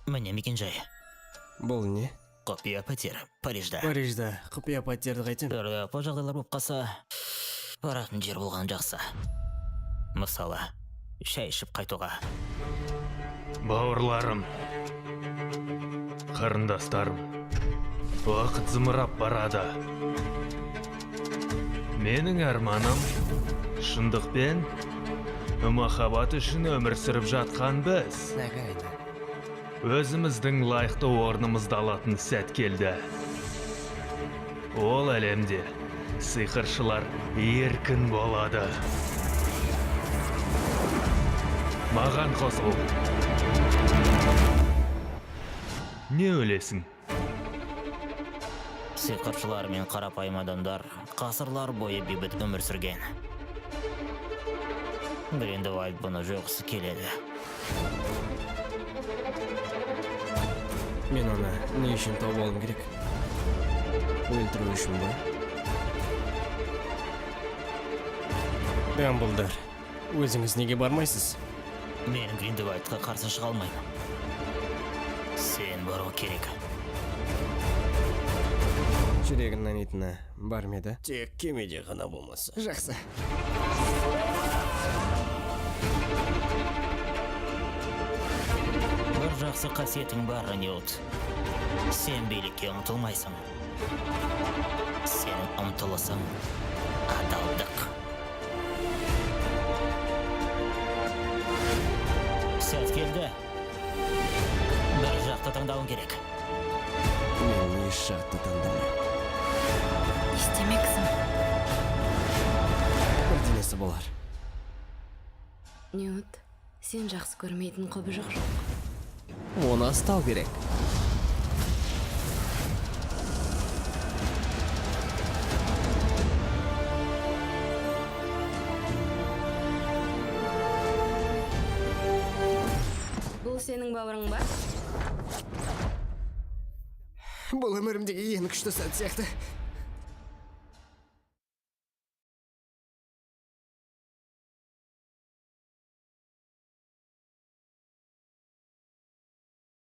Міне мекен-жай. Бұл не? Құпия пәтер, Парижда. Парижда құпия пәтерді қайтем. По жағдайлар болып қалса, баратын жер болған жақсы. Мысалы, шай ішіп қайтуға. Бауырларым, қарындастарым, уақыт зымырап барады. Менің арманым шындықпен махаббат үшін өмір сүріп жатқан біз. Нағайды. Өзіміздің лайықты орнымызды алатын сәт келді. Ол әлемде сиқыршылар еркін болады. Маған қосыл. Не өлесің? Сиқыршылар мен қарапайым адамдар ғасырлар бойы бейбіт өмір сүрген. Гриндевальд бұны жоқсы келеді. Мен оны не үшін тауып алым керек? Өлтіру үшін ба? Дамблдор, өзіңіз неге бармайсыз? Мен Гриндевальдқа қарсы шыға алмаймын. Сен бару керек. Жүрегін нанитыны бар ма еді? Тек кемеде ғана болмасы. Жақсы. Бір жақсы қасиетің бар, Ньют. Сен билікке ұмтылмайсың. Сенің ұмтылысың адалдық. Сәт келді. Бір жақты таңдауың керек. Мен еш жақты таңдамай. Істемексің. Бірдеңесі болар. Ньют, сен жақсы көрмейтін құбыжық жоқ. Оны астау керек. Бұл сенің бауырың ба? Бұл өмірімдегі ең күшті сәт сияқты.